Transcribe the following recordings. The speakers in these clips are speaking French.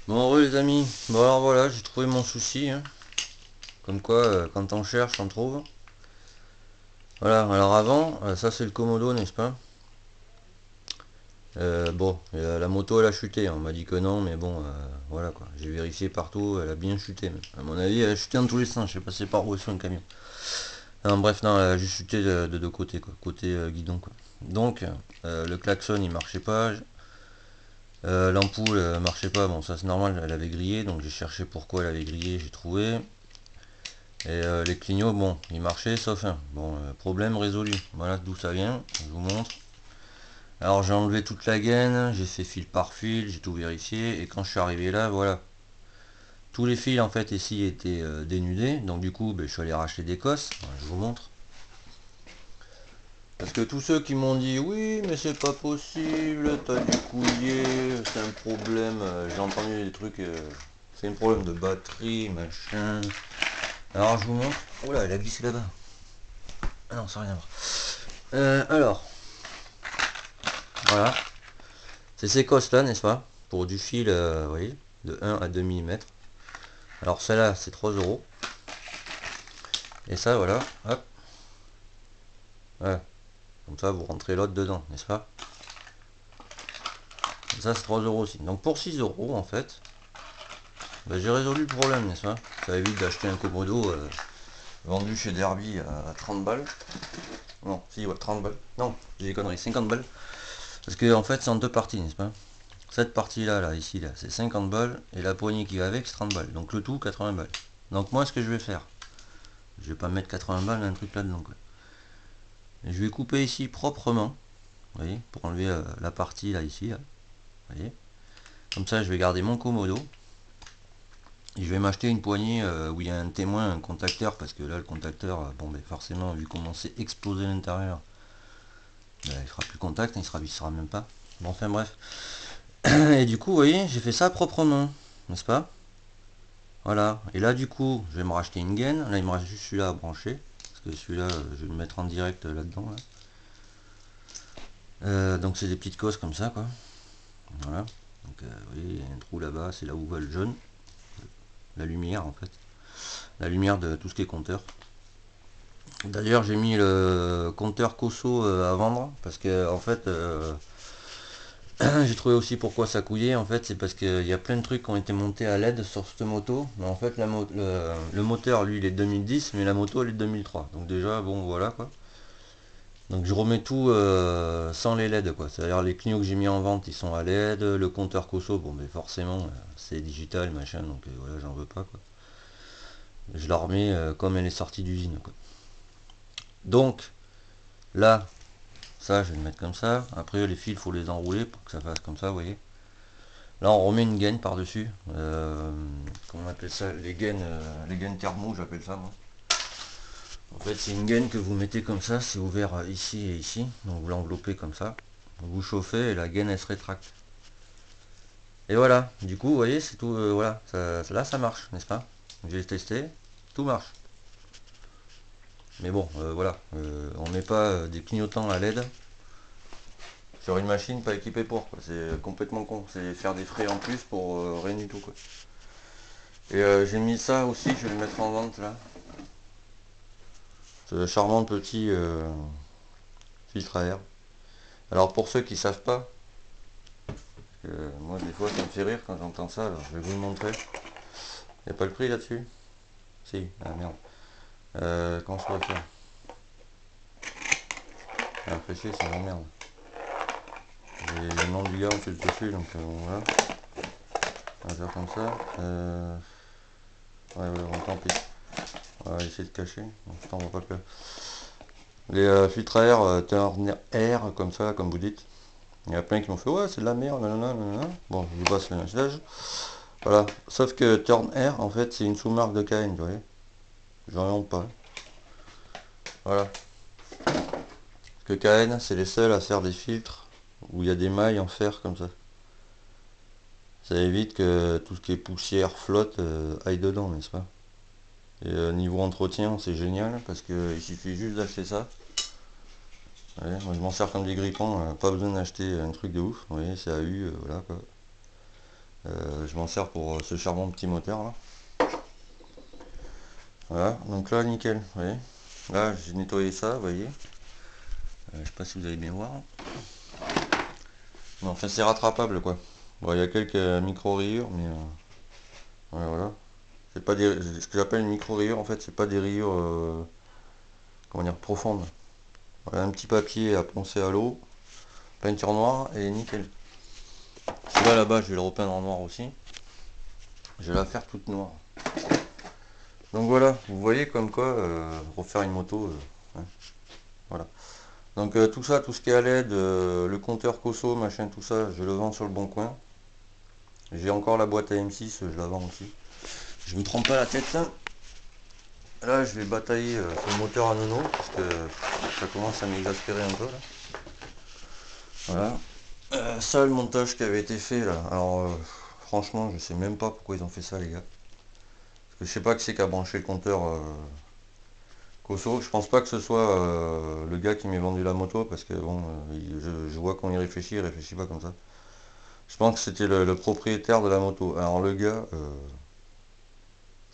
Bon, les amis, bon alors voilà, j'ai trouvé mon souci, hein. Comme quoi, quand on cherche, on trouve. Voilà, alors avant, ça c'est le Komodo, n'est-ce pas? Bon, la moto elle a chuté, hein. On m'a dit que non, mais bon, voilà quoi. J'ai vérifié partout, elle a bien chuté même. À mon avis, elle a chuté dans tous les sens, je sais pas c'est par où est sur un camion. Non, bref, non, elle a juste chuté de deux côtés, quoi, côté guidon, quoi. Donc, le klaxon il marchait pas, l'ampoule marchait pas, bon ça c'est normal, elle avait grillé, donc j'ai cherché pourquoi elle avait grillé, j'ai trouvé. Et les clignots, bon, ils marchaient sauf un. Bon, problème résolu. Voilà d'où ça vient, je vous montre. Alors j'ai enlevé toute la gaine, j'ai fait fil par fil, j'ai tout vérifié, et quand je suis arrivé là, voilà. Tous les fils en fait ici étaient dénudés, donc du coup ben, je suis allé racheter des cosses, voilà, je vous montre. Parce que tous ceux qui m'ont dit oui mais c'est pas possible, t'as dû couiller, c'est un problème, j'ai entendu des trucs, c'est un problème de batterie, machin. Alors je vous montre. Oula, elle a glissé là-bas. Ah non, ça n'a rien à voir. Alors, voilà. C'est ces cosses là, n'est-ce pas? Pour du fil, vous voyez, de 1 à 2 mm. Alors celle-là, c'est 3 euros. Et ça, voilà, hop. Voilà. Comme ça, vous rentrez l'autre dedans, n'est-ce pas? Et ça, c'est 3 euros aussi. Donc pour 6 euros, en fait, ben, j'ai résolu le problème, n'est-ce pas? Ça évite d'acheter un Komodo vendu chez Derby à 30 balles. Non, si, ouais, 30 balles. Non, j'ai des conneries, 50 balles. Parce que, en fait, c'est en deux parties, n'est-ce pas? Cette partie-là, là, ici, là, c'est 50 balles. Et la poignée qui va avec, c'est 30 balles. Donc le tout, 80 balles. Donc moi, ce que je vais faire, je vais pas mettre 80 balles un truc là-dedans, quoi. Et je vais couper ici proprement, vous voyez, pour enlever la partie là, ici, là, vous voyez. Comme ça, je vais garder mon Komodo. Et je vais m'acheter une poignée où il y a un témoin, un contacteur, parce que là, le contacteur, bon, ben, forcément, vu comment c'est explosé l'intérieur, ben, il fera plus contact, il se ravissera même pas. Bon, enfin bref. Et du coup, vous voyez, j'ai fait ça proprement, n'est-ce pas? Voilà. Et là, du coup, je vais me racheter une gaine. Là, il me reste juste celui-là à brancher. Parce que celui-là, je vais le mettre en direct là-dedans. Là. Donc, c'est des petites cosses comme ça, quoi. Voilà. Donc, vous voyez, il y a un trou là-bas. C'est là où va le jaune. La lumière, en fait. La lumière de tout ce qui est compteur. D'ailleurs, j'ai mis le compteur Cosso à vendre. Parce que, en fait, j'ai trouvé aussi pourquoi ça couillait. En fait, c'est parce qu'il y a plein de trucs qui ont été montés à LED sur cette moto. Mais en fait, le moteur, lui, il est de 2010, mais la moto, elle est de 2003. Donc déjà, bon, voilà quoi. Donc je remets tout sans les LED quoi. C'est-à-dire les clignots que j'ai mis en vente, ils sont à LED. Le compteur Cosso, bon, mais forcément, c'est digital, machin. Donc voilà, j'en veux pas quoi. Je la remets comme elle est sortie d'usine quoi. Donc là, ça, je vais le mettre comme ça. Après, les fils, il faut les enrouler pour que ça fasse comme ça, vous voyez. Là, on remet une gaine par-dessus. Comment on appelle ça? Les gaines thermo, j'appelle ça, moi. En fait, c'est une gaine que vous mettez comme ça. C'est ouvert ici et ici. Donc, vous l'enveloppez comme ça. Vous chauffez et la gaine, elle se rétracte. Et voilà. Du coup, vous voyez, c'est tout. Voilà. Là, ça marche, n'est-ce pas? J'ai testé. Tout marche. Mais bon, voilà. On met pas des clignotants à LED sur une machine pas équipée pour. C'est complètement con. C'est faire des frais en plus pour rien du tout, quoi. Et j'ai mis ça aussi, je vais le mettre en vente là. Ce charmant petit filtre à air. Alors pour ceux qui savent pas, moi des fois ça me fait rire quand j'entends ça, alors je vais vous le montrer. Il n'y a pas le prix là-dessus? Si, ah merde. Comment je pourrais faire? Ah, chier, ça m'emmerde. J'ai le nom du gars en fait dessus, donc voilà. On va faire comme ça. Ouais, ouais, tant pis. On va essayer de cacher. Bon, putain, on va pas le faire. Les filtres à air, Turn Air, comme ça, comme vous dites. Il y a plein qui m'ont fait ouais c'est de la merde, nanana, nanana. Bon, je vous passe le message. Voilà. Sauf que Turn Air, en fait, c'est une sous-marque de KN, vous voyez. J'en ai honte pas. Voilà. Que KN, c'est les seuls à faire des filtres où il y a des mailles en fer comme ça. Ça évite que tout ce qui est poussière, flotte, aille dedans, n'est-ce pas? Et niveau entretien, c'est génial parce qu'il suffit juste d'acheter ça. Ouais, moi je m'en sers comme des grippons, pas besoin d'acheter un truc de ouf. Vous voyez, c'est AU, voilà quoi. Je m'en sers pour ce charmant petit moteur là. Voilà, donc là nickel, vous voyez. Là j'ai nettoyé ça, vous voyez. Je sais pas si vous allez bien voir. Mais enfin c'est rattrapable quoi. Bon, il y a quelques micro rayures, mais voilà. C'est pas des, ce que j'appelle une micro rayure en fait, c'est pas des rayures comment dire profondes. Voilà, un petit papier à poncer à l'eau, peinture noire et nickel. Celui-là là-bas je vais le repeindre en noir aussi. Je vais la faire toute noire. Donc voilà, vous voyez comme quoi refaire une moto, hein, voilà. Donc tout ça, tout ce qui est à l'aide, le compteur Cosso, machin, tout ça, je le vends sur le bon coin. J'ai encore la boîte à M6, je la vends aussi. Je me trompe pas la tête là. Là je vais batailler sur le moteur à nono, parce que ça commence à m'exaspérer un peu là. Voilà. Ça le montage qui avait été fait là. Alors franchement je sais même pas pourquoi ils ont fait ça les gars. Parce que je sais pas qui c'est qui a branché le compteur Cosso. Je pense pas que ce soit le gars qui m'ait vendu la moto, parce que bon, je vois quand il réfléchit pas comme ça. Je pense que c'était le propriétaire de la moto. Alors le gars,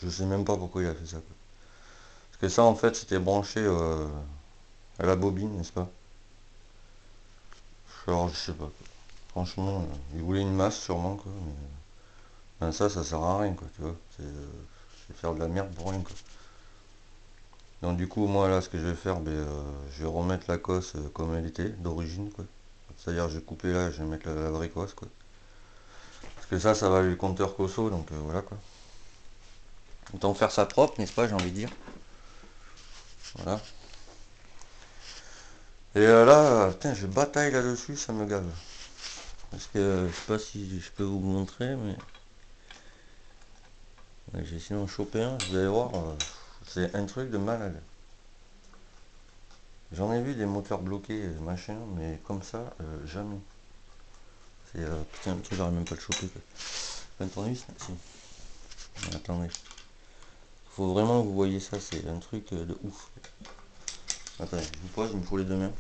je sais même pas pourquoi il a fait ça, quoi. Parce que ça en fait c'était branché à la bobine, n'est-ce pas? Alors je sais pas, quoi. Franchement, il voulait une masse sûrement quoi. Mais ben, ça sert à rien quoi, tu vois. C'est faire de la merde pour rien quoi. Donc du coup moi là ce que je vais faire, ben, je vais remettre la cosse comme elle était d'origine quoi. C'est-à-dire je vais couper là, je vais mettre la vraie cosse quoi. Parce que ça va le compteur Cosso, donc voilà quoi. Autant faire ça propre, n'est-ce pas, j'ai envie de dire. Voilà. Et là, putain, je bataille là-dessus, ça me gave. Parce que je sais pas si je peux vous montrer, mais ouais, j'ai essayé d'en choper un, vous allez voir, c'est un truc de malade. J'en ai vu des moteurs bloqués, machin, mais comme ça, jamais. C'est putain, le truc, j'arrive même pas à le choper quoi. Pas une tournevis? Si. Attendez. Faut vraiment que vous voyez ça, c'est un truc de ouf. Attendez, je vous pose, il me faut les deux mains.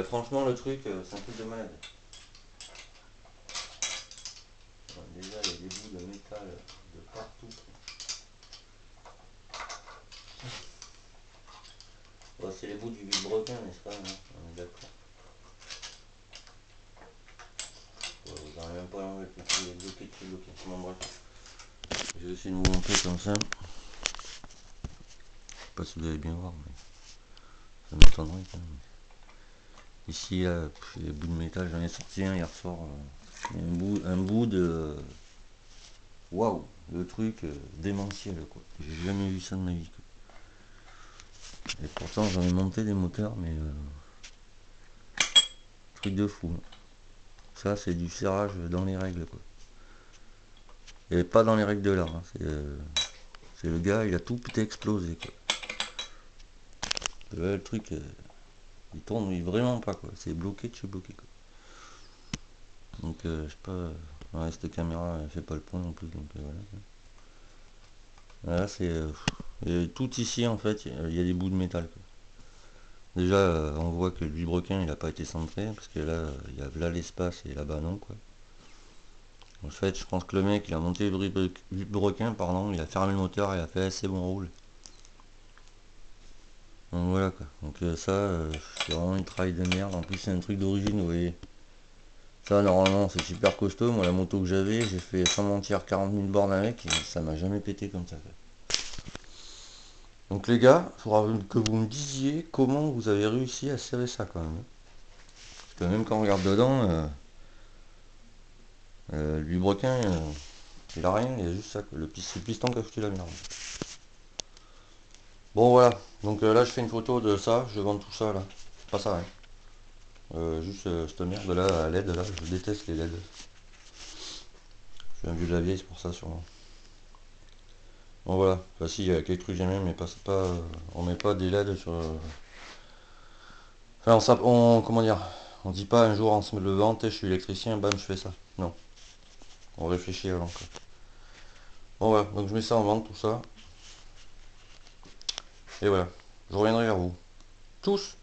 Franchement, le truc, c'est un truc de malade. Bon, déjà, il y a des bouts de métal de partout. Bon, c'est les bouts du vilebrequin, n'est-ce pas, hein? On est d'accord. Bon, vous n'arrivez même pas à l'enlever, tout est bloqué, tout est bloqué. Bon, bref. Je vais essayer de vous montrer comme ça. Je sais pas si vous allez bien voir, mais ça m'étonnerait quand même. Ici, là, les bouts de métal, j'en ai sorti un hier soir. Un bout de... Waouh, le truc démentiel, quoi. J'ai jamais vu ça de ma vie, quoi. Et pourtant, j'en ai monté des moteurs, mais truc de fou, hein. Ça, c'est du serrage dans les règles, quoi. Et pas dans les règles de l'art, hein. C'est le gars, il a tout peut explosé, quoi. Là, le truc, il tourne vraiment pas, quoi. C'est bloqué de chez bloqué, quoi. Donc, je sais pas. Ouais, cette caméra, elle fait pas le point non plus, donc voilà. Voilà, c'est tout ici en fait, il y a des bouts de métal, quoi. Déjà, on voit que le vilebrequin il n'a pas été centré, parce que là, il y a là l'espace et là-bas non, quoi. En fait, je pense que le mec il a monté le vilebrequin, pardon, il a fermé le moteur, il a fait c'est bon, roule. Donc voilà quoi. Donc ça, c'est vraiment une travail de merde. En plus, c'est un truc d'origine, vous voyez. Ça, normalement, c'est super costaud. Moi, la moto que j'avais, j'ai fait sans mentir 40 000 bornes avec et ça m'a jamais pété comme ça, quoi. Donc les gars, il faudra que vous me disiez comment vous avez réussi à serrer ça quand même. Parce que même quand on regarde dedans, le vilebrequin, il a rien, il y a juste ça, quoi. C'est le piston qui a foutu la merde. Bon voilà, donc là je fais une photo de ça, je vends tout ça là. Pas ça, hein. Juste cette merde là, à LED là, je déteste les LED. Je suis un vieux de la vieille, c'est pour ça sûrement. Bon voilà, enfin si, il y a quelques trucs j'aime bien, mais pas, on met pas des LED sur... Enfin, comment dire, on dit pas un jour en se levant, je suis électricien, bam, je fais ça. Non, on réfléchit avant, quoi. Bon voilà, donc je mets ça en vente, tout ça. Et voilà, je reviendrai vers vous. Tous!